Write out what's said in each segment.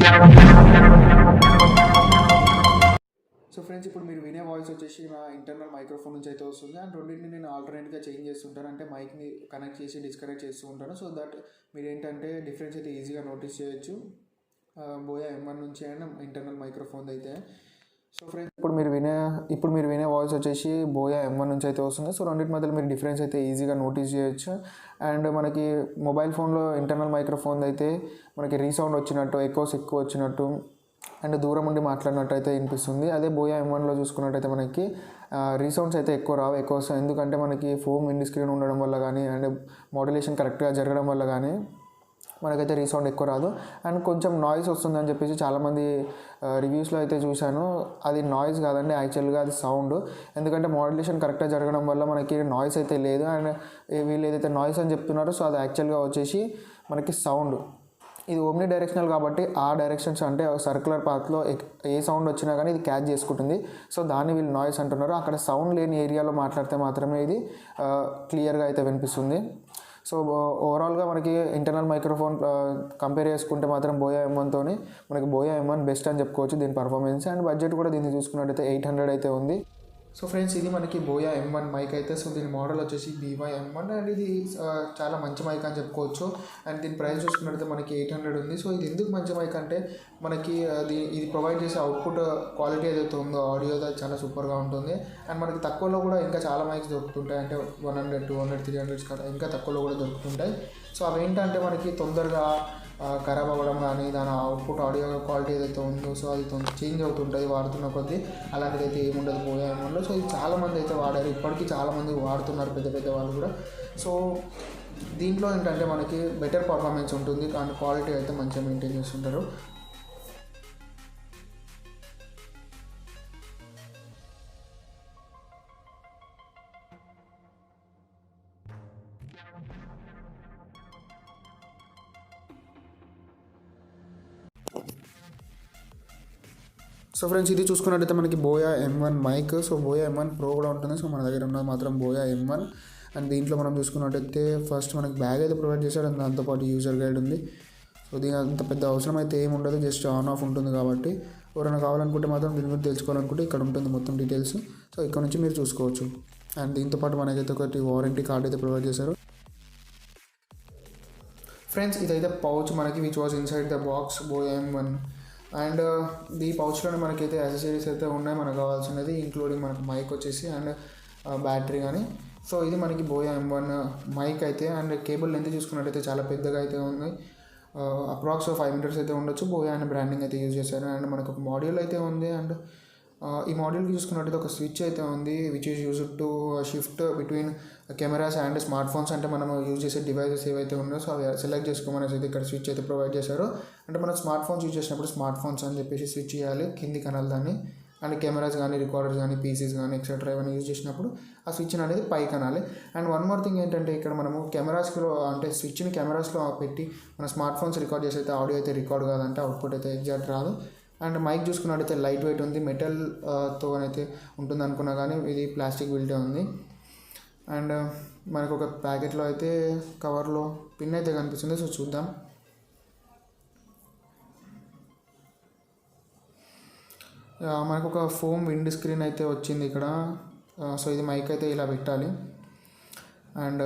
So friends, ఇప్పుడు మీరు వినే వాయిస్ వచ్చేసి నా ఇంటర్నల్ మైక్రోఫోన్ నుంచి అయితే వస్తుంది. అండ్ రెండింటిని నేను ఆల్టర్నేట్గా చేంజ్ చేస్తుంటాను, అంటే మైక్ని కనెక్ట్ చేసి డిస్కనెక్ట్ చేస్తూ ఉంటాను. సో దట్ మీరు ఏంటంటే డిఫరెన్స్ అయితే ఈజీగా నోటీస్ చేయొచ్చు బోయా M1 నుంచి అండ్ ఇంటర్నల్ మైక్రోఫోన్ అయితే. సో ఫ్రెండ్స్, ఇప్పుడు మీరు వినే వాయిస్ వచ్చేసి బోయా M1 నుంచి అయితే వస్తుంది. సో రెండింటి మధ్యలో మీరు డిఫరెన్స్ అయితే ఈజీగా నోటీస్ చేయొచ్చు. అండ్ మనకి మొబైల్ ఫోన్లో ఇంటర్నల్ మైక్రోఫోన్ అయితే మనకి రీసౌండ్ వచ్చినట్టు, ఎకోస్ ఎక్కువ వచ్చినట్టు అండ్ దూరం ఉండి మాట్లాడినట్టు అయితే వినిపిస్తుంది. అదే బోయా M1లో చూసుకున్నట్టయితే మనకి రీసౌండ్స్ అయితే ఎక్కువ రావు, ఎకోస్. ఎందుకంటే మనకి ఫోమ్ విండ్ స్క్రీన్ ఉండడం వల్ల కానీ అండ్ మాడ్యులేషన్ కరెక్ట్గా జరగడం వల్ల కానీ మనకైతే రీసౌండ్ ఎక్కువ రాదు. అండ్ కొంచెం నాయిస్ వస్తుందని చెప్పేసి చాలామంది రివ్యూస్లో అయితే చూశాను. అది నాయిస్ కాదండి, యాక్చువల్గా అది సౌండ్. ఎందుకంటే మాడ్యులేషన్ కరెక్ట్గా జరగడం వల్ల మనకి నాయిస్ అయితే లేదు. అండ్ వీళ్ళు ఏదైతే నాయిస్ అని చెప్తున్నారో సో అది యాక్చువల్గా వచ్చేసి మనకి సౌండ్. ఇది ఓమ్ని డైరెక్షనల్ కాబట్టి ఆ డైరెక్షన్స్ అంటే సర్క్యులర్ పాత్లో ఏ సౌండ్ వచ్చినా కానీ ఇది క్యాచ్ చేసుకుంటుంది. సో దాన్ని వీళ్ళు నాయిస్ అంటున్నారు. అక్కడ సౌండ్ లేని ఏరియాలో మాట్లాడితే మాత్రమే ఇది క్లియర్గా అయితే వినిపిస్తుంది. సో ఓవరాల్గా మనకి ఇంటర్నల్ మైక్రోఫోన్ కంపేర్ చేసుకుంటే మాత్రం బోయా M1తో మనకి బోయా M1 బెస్ట్ అని చెప్పుకోవచ్చు దీని పర్ఫార్మెన్స్. అండ్ బడ్జెట్ కూడా దీన్ని చూసుకున్నట్టయితే 800 అయితే ఉంది. సో ఫ్రెండ్స్, ఇది మనకి బోయా M1 మైక్ అయితే. సో దీని మోడల్ వచ్చేసి BOYA M1 అండ్ ఇది చాలా మంచి మైక్ అని చెప్పుకోవచ్చు. అండ్ దీని ప్రైస్ చూసుకున్నట్టయితే మనకి 800 ఉంది. సో ఇది ఎందుకు మంచి మైక్ అంటే మనకి ఇది ప్రొవైడ్ చేసే అవుట్పుట్ క్వాలిటీ ఏదైతే ఉందో ఆడియో అది చాలా సూపర్గా ఉంటుంది. అండ్ మనకి తక్కువలో కూడా ఇంకా చాలా మైక్స్ దొరుకుతుంటాయి, అంటే 100, 200, 300 ఇంకా తక్కువలో కూడా దొరుకుతుంటాయి. సో అవి ఏంటంటే మనకి తొందరగా ఖరాబ్ అవ్వడం కానీ దాని అవుట్పుట్ ఆడియో క్వాలిటీ ఏదైతే ఉందో సో అది చేంజ్ అవుతుంటుంది వాడుతున్న కొద్దీ. అలాంటిది అయితే ఏముండదు బోయా M1లో. సో ఇది చాలామంది అయితే వాడారు, ఇప్పటికీ చాలామంది వాడుతున్నారు, పెద్ద పెద్ద వాళ్ళు కూడా. సో దీంట్లో ఏంటంటే మనకి బెటర్ పర్ఫార్మెన్స్ ఉంటుంది, కానీ క్వాలిటీ అయితే మంచిగా మెయింటైన్ చేస్తుంటారు. సో ఫ్రెండ్స్, ఇది చూసుకున్నట్టయితే మనకి Boya M1 mic. So Boya M1 Pro కూడా ఉంటుంది. సో మన దగ్గర ఉన్నది మాత్రం బోయా M1. అండ్ దీంట్లో మనం చూసుకున్నట్టయితే ఫస్ట్ మనకి బ్యాగ్ అయితే ప్రొవైడ్ చేశాడు, అండ్ దాంతోపాటు యూజర్ గైడ్ ఉంది. సో దీని అంత పెద్ద అవసరం అయితే ఏమి ఉండదు, జస్ట్ ఆన్ ఆఫ్ ఉంటుంది కాబట్టి ఎవరైనా కావాలనుకుంటే మాత్రం దీని గురించి తెలుసుకోవాలనుకుంటే ఇక్కడ ఉంటుంది మొత్తం డీటెయిల్స్. సో ఇక్కడ నుంచి మీరు చూసుకోవచ్చు. అండ్ దీంతోపాటు మనకైతే ఒకటి వారంటీ కార్డ్ అయితే ప్రొవైడ్ చేశారు. ఫ్రెండ్స్, ఇదైతే పౌచ్ మనకి which was inside the box buoy M1. And ఈ పౌచ్లోనే మనకైతే యాక్సెసరీస్ అయితే ఉన్నాయి మనకు కావాల్సినది, ఇంక్లూడింగ్ మనకు మైక్ వచ్చేసి అండ్ బ్యాటరీ కానీ. సో ఇది మనకి బోయా M1 మైక్ అయితే. అండ్ కేబుల్ లెంత్ చూసుకున్నట్టయితే చాలా పెద్దగా అయితే ఉంది, అప్రాక్స్ 5 మీటర్స్ అయితే ఉండొచ్చు. బోయా అనే బ్రాండింగ్ అయితే యూజ్ చేశారు. అండ్ మనకు ఒక మాడ్యూల్ అయితే ఉంది. అండ్ ఈ మాడ్యూల్కి చూసుకున్నట్టయితే ఒక స్విచ్ అయితే ఉంది which is used to shift between cameras and smart phones. అంటే మనం యూజ్ చేసే డివైసెస్ ఏవైతే ఉన్నాయో సో అవి సెలెక్ట్ చేసుకోమనేసి అయితే ఇక్కడ స్విచ్ అయితే ప్రొవైడ్ చేశారు. అంటే మనం స్మార్ట్ ఫోన్స్ యూజ్ చేసినప్పుడు స్మార్ట్ ఫోన్స్ అని చెప్పేసి స్విచ్ చేయాలి, కింది కనాలి దాన్ని. అండ్ కెమెరాస్ కానీ రికార్డర్స్ కానీ పీసీస్ కానీ ఎక్సెట్రా ఏమైనా యూజ్ చేసినప్పుడు ఆ స్విచ్ అనేది పై కనాలి. అండ్ వన్ మోర్ థింగ్ ఏంటంటే ఇక్కడ మనము కెమెరాస్లో అంటే స్విచ్ని కెమెరాస్లో పెట్టి మన స్మార్ట్ ఫోన్స్ రికార్డ్ చేసి అయితే ఆడియో అయితే రికార్డ్ కాదంటే అవుట్పుట్ అయితే ఎగ్జాక్ట్ రాదు. అండ్ మైక్ చూసుకున్నట్టయితే లైట్ వెయిట్ ఉంది, మెటల్తో అయితే ఉంటుంది అనుకున్నా కానీ ఇది ప్లాస్టిక్ బిల్టే ఉంది. అండ్ మనకు ఒక ప్యాకెట్లో అయితే కవర్లో పిన్ అయితే కనిపిస్తుంది. సో చూద్దాం. మనకు ఒక ఫోమ్ విండ్ స్క్రీన్ అయితే వచ్చింది ఇక్కడ. సో ఇది మైక్ అయితే ఇలా పెట్టాలి. అండ్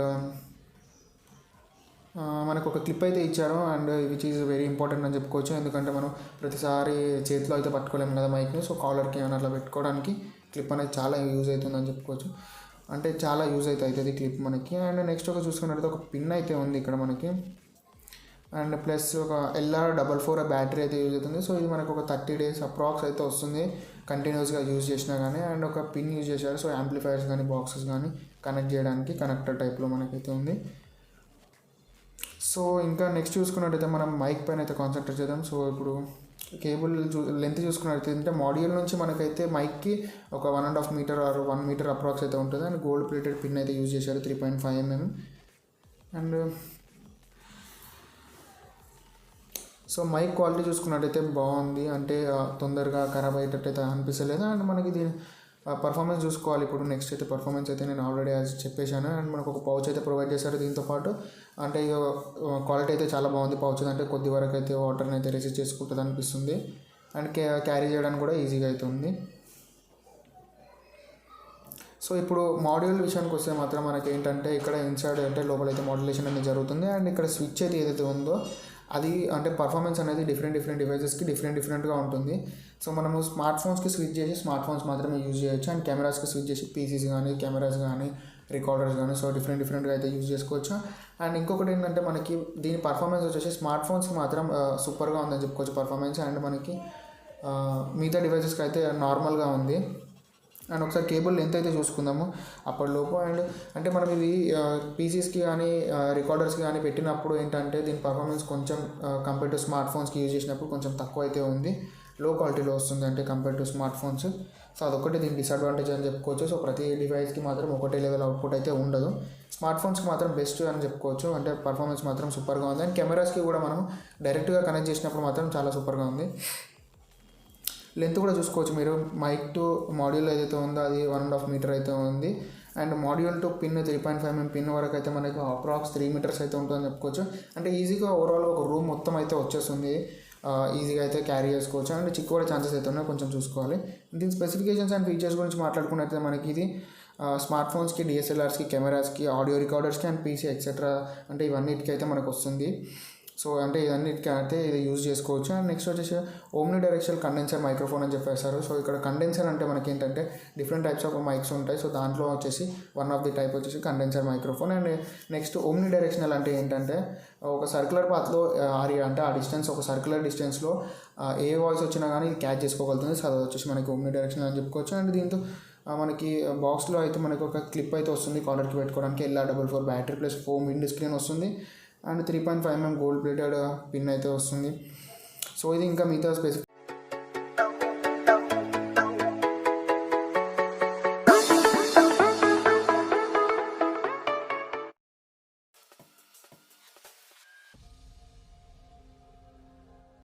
మనకు ఒక క్లిప్ అయితే ఇచ్చారు, and which is very important అని చెప్పుకోవచ్చు. ఎందుకంటే మనం ప్రతిసారి చేతిలో అయితే పట్టుకోలేము కదా మైక్ని. సో కాలర్కి ఏమైనా అట్లా పెట్టుకోవడానికి క్లిప్ అనేది చాలా యూజ్ అవుతుందని చెప్పుకోవచ్చు, అంటే చాలా యూజ్ అవుతుంది క్లిప్ మనకి. అండ్ నెక్స్ట్ ఒక చూసుకున్నట్టయితే ఒక పిన్ అయితే ఉంది ఇక్కడ మనకి. అండ్ ప్లస్ ఒక LR44 బ్యాటరీ అయితే యూజ్ అవుతుంది. సో ఇది మనకు ఒక 30 days అప్రాక్స్ అయితే వస్తుంది కంటిన్యూస్గా యూజ్ చేసినా కానీ. అండ్ ఒక పిన్ యూజ్ చేశారు, సో యాంప్లిఫైర్స్ కానీ బాక్సెస్ కానీ కనెక్ట్ చేయడానికి కనెక్టర్ టైప్లో మనకైతే ఉంది. సో ఇంకా నెక్స్ట్ చూసుకున్నట్టయితే మనం మైక్ పైన అయితే కాన్సన్ట్రేట్ చేద్దాం. సో ఇప్పుడు కేబుల్ లెంత్ చూసుకున్నట్టయితే మాడ్యూల్ నుంచి మనకైతే మైక్కి ఒక 1.5 మీటర్ ఆర్ 1 మీటర్ అప్రాక్స్ అయితే ఉంటుంది. అండ్ గోల్డ్ ప్లేటెడ్ పిన్ అయితే యూజ్ చేశారు 3.5 mm. And so mic quality చూసుకున్నట్టయితే బాగుంది, అంటే తొందరగా ఖరాబ్ అయ్యేటట్టు అయితే అనిపిస్తలేదు. అండ్ మనకి దీని పర్ఫార్మెన్స్ చూసుకోవాలి. ఇప్పుడు నెక్స్ట్ అయితే పర్ఫార్మెన్స్ అయితే నేను ఆల్రెడీ చెప్పేశాను. అండ్ మనకు ఒక పౌచ్ అయితే ప్రొవైడ్ చేశారు దీంతోపాటు. అంటే క్వాలిటీ అయితే చాలా బాగుంది పౌచ్, అంటే కొద్ది వరకు అయితే వాటర్ని అయితే రెసిస్ట్ చేసుకుంటుంది అనిపిస్తుంది. అండ్ క్యారీ చేయడానికి కూడా ఈజీగా అవుతుంది. సో ఇప్పుడు మాడ్యూల్ విషయానికి వస్తే మాత్రం మనకి ఏంటంటే ఇక్కడ ఇన్సైడ్ అంటే లోపలైతే మాడ్యులేషన్ అనేది జరుగుతుంది. అండ్ ఇక్కడ స్విచ్ అయితే ఏదైతే ఉందో అది అంటే పర్ఫార్మెన్స్ అనేది డిఫరెంట్ డివైజెస్కి డిఫరెంట్గా ఉంటుంది. సో మనము స్మార్ట్ ఫోన్స్కి స్విచ్ చేసి స్మార్ట్ ఫోన్స్ మాత్రమే యూజ్ చేయొచ్చు. అండ్ కెమెరాస్కి స్విచ్ చేసి పీసీస్ కానీ కెమెరాస్ కానీ రికార్డర్స్ కానీ సో డిఫరెంట్గా అయితే యూజ్ చేసుకోవచ్చు. అండ్ ఇంకొకటి ఏంటంటే మనకి దీని పర్ఫార్మెన్స్ వచ్చేసి స్మార్ట్ ఫోన్స్కి మాత్రం సూపర్గా ఉందని చెప్పుకోవచ్చు పర్ఫార్మెన్స్. అండ్ మనకి మిగతా డివైజెస్కి అయితే నార్మల్గా ఉంది. అండ్ ఒకసారి కేబుల్ లెంత్ అయితే చూసుకుందాము అప్పటిలోపు. అండ్ అంటే మనం ఇది పీసీస్కి కానీ రికార్డర్స్కి కానీ పెట్టినప్పుడు ఏంటంటే దీని పర్ఫార్మెన్స్ కొంచెం కంపేర్ టు స్మార్ట్ ఫోన్స్కి యూజ్ చేసినప్పుడు కొంచెం తక్కువ అయితే ఉంది, లో క్వాలిటీలో వస్తుంది అంటే compare to smart phones. So అదొకటి దీని డిసడ్వాంటేజ్ అని చెప్పుకోవచ్చు. సో ప్రతి డివైస్కి మాత్రం ఒకటే లెవెల్ అవుట్పుట్ అయితే ఉండదు. స్మార్ట్ ఫోన్స్కి మాత్రం బెస్ట్ అని చెప్పుకోవచ్చు, అంటే పర్ఫార్మెన్స్ మాత్రం సూపర్గా ఉంది. అండ్ కెమెరాస్కి కూడా మనం డైరెక్ట్గా కనెక్ట్ చేసినప్పుడు మాత్రం చాలా సూపర్గా ఉంది. లెంత్ కూడా చూసుకోవచ్చు మీరు. మైక్ టు మాడ్యూల్ ఏదైతే ఉందో అది 1.5 మీటర్ అయితే ఉంది. And module to pin 3.5 mm pin వరకు అయితే మనకు అప్రాక్స్ 3 మీటర్స్ అయితే ఉంటుందని చెప్పుకోవచ్చు. అంటే ఈజీగా ఓవరాల్గా ఒక రూమ్ మొత్తం అయితే వచ్చేస్తుంది, ఈజీగా అయితే క్యారీ చేసుకోవచ్చు. అండ్ చిక్కు కూడా ఛాన్సెస్ అయితే ఉన్నాయి, కొంచెం చూసుకోవాలి. దీని స్పెసిఫికేషన్స్ అండ్ ఫీచర్స్ గురించి మాట్లాడుకున్నట్లయితే మనకి ఇది స్మార్ట్ ఫోన్స్కి, డిఎస్ఎల్ఆర్స్కి, కెమెరాస్కి, ఆడియో రికార్డర్స్కి అండ్ పీసీ ఎక్సెట్రా అంటే ఇవన్నిటికీ అయితే మనకు వస్తుంది. సో అంటే ఇవన్నిటికీ అయితే ఇది యూజ్ చేసుకోవచ్చు. అండ్ నెక్స్ట్ వచ్చేసి ఓమ్ని డైరెక్షనల్ కండెన్సర్ మైక్రోఫోన్ అని చెప్పేశారు. సో ఇక్కడ కండెన్సర్ అంటే మనకి ఏంటంటే డిఫరెంట్ టైప్స్ ఆఫ్ మైక్స్ ఉంటాయి. సో దాంట్లో వచ్చేసి వన్ ఆఫ్ ది టైప్ వచ్చేసి condenser microphone. And next omni directional అంటే ఏంటంటే ఒక సర్క్యులర్ పాత్లో అంటే ఆ డిస్టెన్స్ ఒక సర్క్యులర్ డిస్టెన్స్లో ఏ వాయిస్ వచ్చినా కానీ ఇది క్యాచ్ చేసుకోగలుగుతుంది. సో అది వచ్చేసి మనకి ఓమ్ని డైరెక్షనల్ అని చెప్పుకోవచ్చు. అండ్ దీంతో మనకి బాక్స్లో అయితే మనకి ఒక క్లిప్ అయితే వస్తుంది కాలర్కి పెట్టుకోవడానికి. LR44 battery plus 4 wind screen వస్తుంది. And 3.5 mm gold plated pin అయితే వస్తుంది. సో ఇది ఇంకా మిగతా